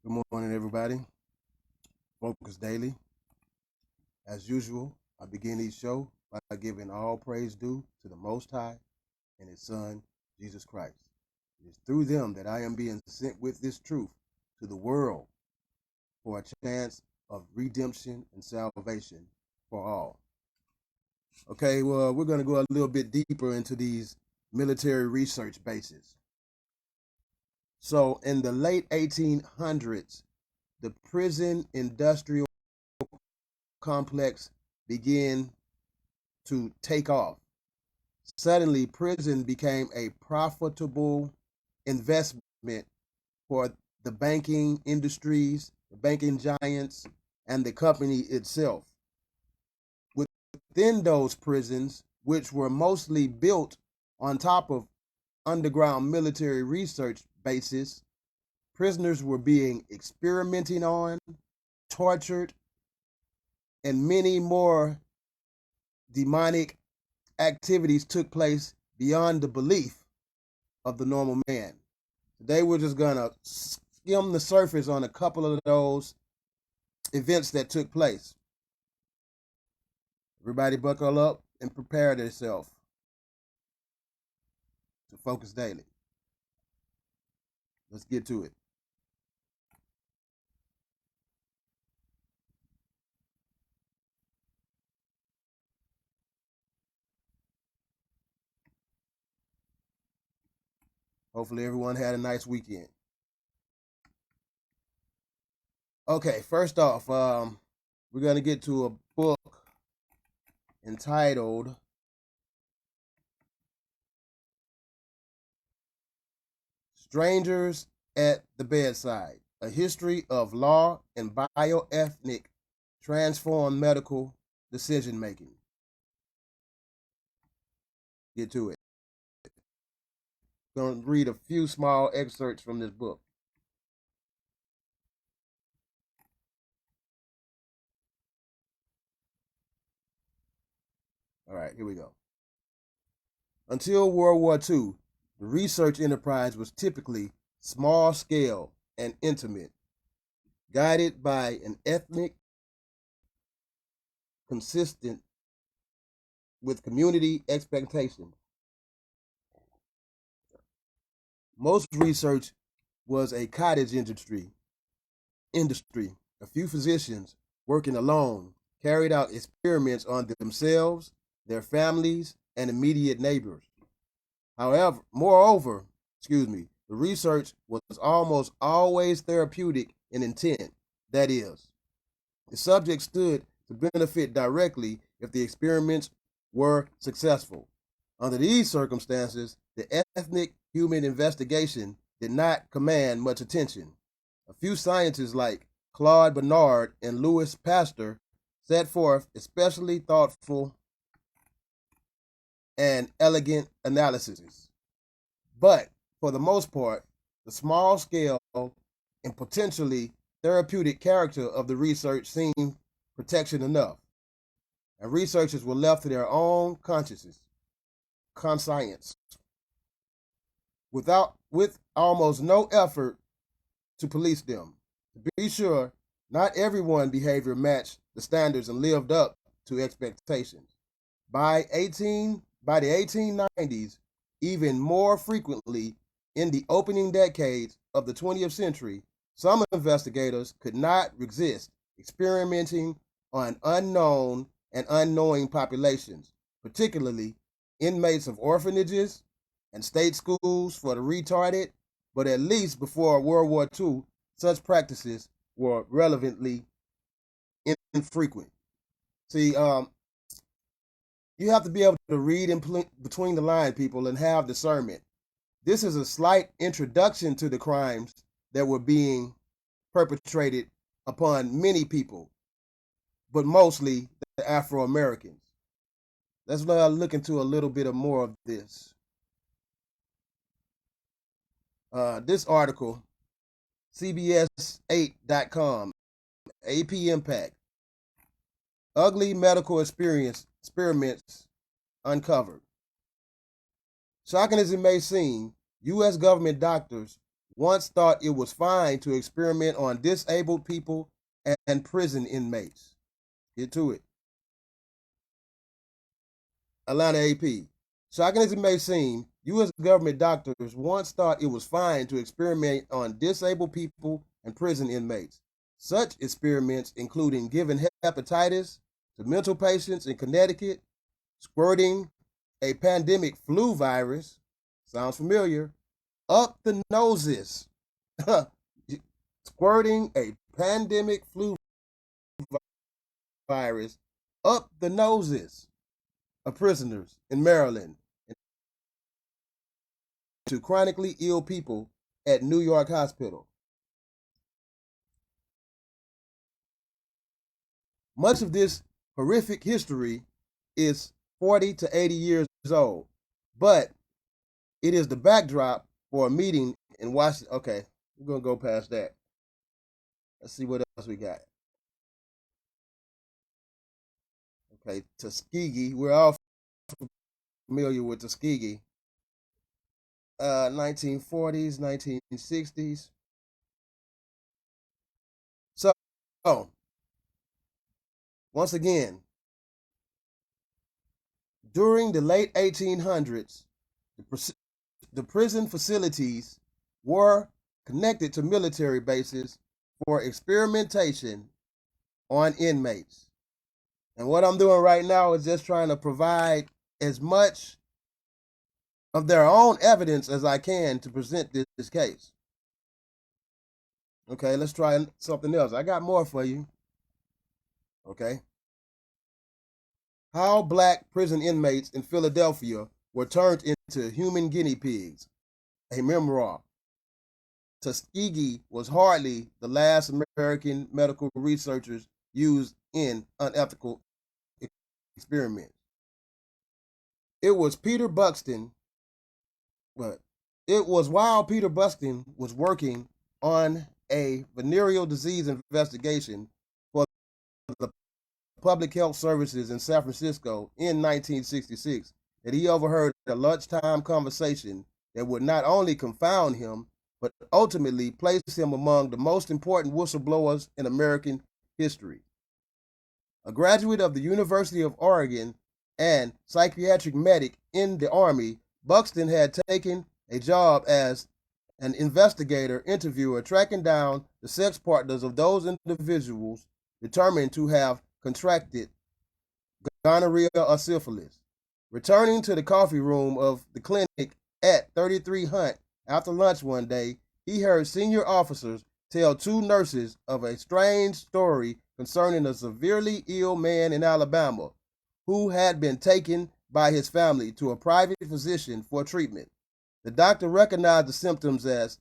Good morning, everybody. Focus Daily. As usual, I begin each show by giving all praise due to the Most High and His Son, Jesus Christ. It is through them that I am being sent with this truth to the world for a chance of redemption and salvation for all. Okay, well, we're going to go a little bit deeper into these military research bases. So, in the late 1800s, the prison industrial complex began to take off. Suddenly, prison became a profitable investment for the banking industries, the banking giants, and the company itself. Within those prisons, which were mostly built on top of underground military research bases, prisoners were being experimented on, tortured, and many more demonic activities took place beyond the belief of the normal man. Today we're just going to skim the surface on a couple of those events that took place. Everybody buckle up and prepare themselves to Focus Daily. Let's get to it. Hopefully everyone had a nice weekend. Okay, first off, we're going to get to a book entitled Strangers at the Bedside, A History of Law and Bioethnic Transformed Medical Decision Making. Get to it. I'm going to read a few small excerpts from this book. All right, here we go. Until World War II, the research enterprise was typically small scale and intimate, guided by an ethnic consistent with community expectations. Most research was a cottage industry. A few physicians working alone carried out experiments on themselves, their families, and immediate neighbors. Moreover, the research was almost always therapeutic in intent. That is, the subject stood to benefit directly if the experiments were successful. Under these circumstances, the ethnic human investigation did not command much attention. A few scientists like Claude Bernard and Louis Pasteur set forth especially thoughtful and elegant analyses. But for the most part, the small scale and potentially therapeutic character of the research seemed protection enough, and researchers were left to their own conscience, with almost no effort to police them. To be sure, not everyone's behavior matched the standards and lived up to expectations. By the 1890s, even more frequently in the opening decades of the 20th century, some investigators could not resist experimenting on unknown and unknowing populations, particularly inmates of orphanages and state schools for the retarded, but at least before World War II, such practices were relevantly infrequent. See, you have to be able to read between the lines, people, and have discernment. This is a slight introduction to the crimes that were being perpetrated upon many people, but mostly the Afro-Americans. Let's look into a little bit more of this. This article, CBS8.com, AP Impact, Ugly Medical Experiments Uncovered. Shocking as it may seem, U.S. government doctors once thought it was fine to experiment on disabled people and prison inmates. Get to it. Atlanta AP. Shocking as it may seem, U.S. government doctors once thought it was fine to experiment on disabled people and prison inmates. Such experiments including giving hepatitis to mental patients in Connecticut, squirting a pandemic flu virus, sounds familiar, up the noses. Squirting a pandemic flu virus up the noses of prisoners in Maryland to chronically ill people at New York Hospital. Much of this horrific history is 40 to 80 years old, but it is the backdrop for a meeting in Washington. Okay, we're going to go past that. Let's see what else we got. Okay, Tuskegee. We're all familiar with Tuskegee. 1940s, 1960s. So, once again, during the late 1800s, the prison facilities were connected to military bases for experimentation on inmates. And what I'm doing right now is just trying to provide as much of their own evidence as I can to present this case. Okay, let's try something else. I got more for you. Okay. How black prison inmates in Philadelphia were turned into human guinea pigs. A memoir. Tuskegee was hardly the last American medical researchers used in unethical experiments. It was while Peter Buxton was working on a venereal disease investigation for the Public Health Services in San Francisco in 1966 that he overheard a lunchtime conversation that would not only confound him, but ultimately place him among the most important whistleblowers in American history. A graduate of the University of Oregon and psychiatric medic in the Army, Buxton had taken a job as an investigator interviewer tracking down the sex partners of those individuals determined to have contracted gonorrhea or syphilis. Returning to the coffee room of the clinic at 33 Hunt after lunch one day, he heard senior officers tell two nurses of a strange story concerning a severely ill man in Alabama who had been taken by his family to a private physician for treatment. The doctor recognized the symptoms as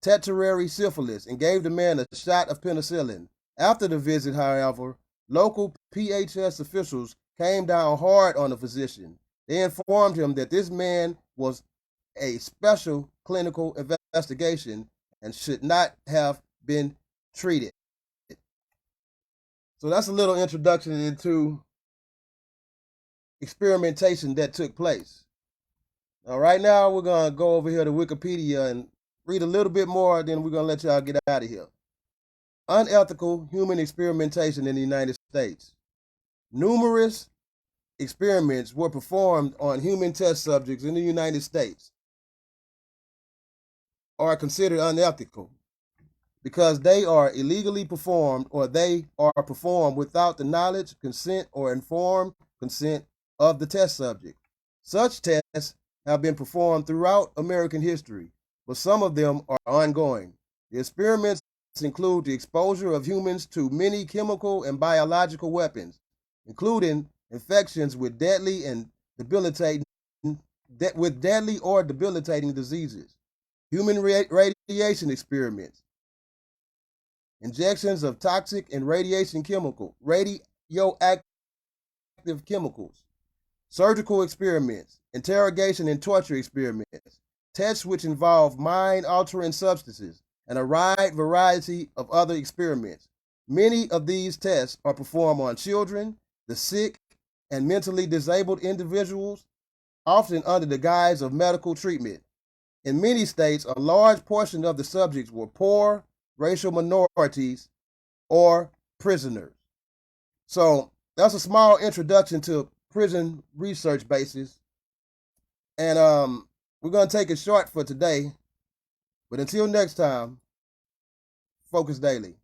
tertiary syphilis and gave the man a shot of penicillin. After the visit, however, local PHS officials came down hard on the physician. They informed him that this man was a special clinical investigation and should not have been treated. So that's a little introduction into experimentation that took place. Now, right now, we're going to go over here to Wikipedia and read a little bit more, then we're going to let y'all get out of here. Unethical human experimentation in the United States. Numerous experiments were performed on human test subjects in the United States are considered unethical because they are illegally performed or they are performed without the knowledge, consent, or informed consent of the test subject. Such tests have been performed throughout American history, but some of them are ongoing. The experiments include the exposure of humans to many chemical and biological weapons, including infections with deadly or debilitating diseases, human radiation experiments, injections of toxic and radioactive chemicals, surgical experiments, interrogation and torture experiments, tests which involve mind-altering substances, and a wide variety of other experiments. Many of these tests are performed on children, the sick, and mentally disabled individuals, often under the guise of medical treatment. In many states, a large portion of the subjects were poor, racial minorities, or prisoners. So that's a small introduction to prison research bases. And we're going to take it short for today. But until next time, Focus Daily.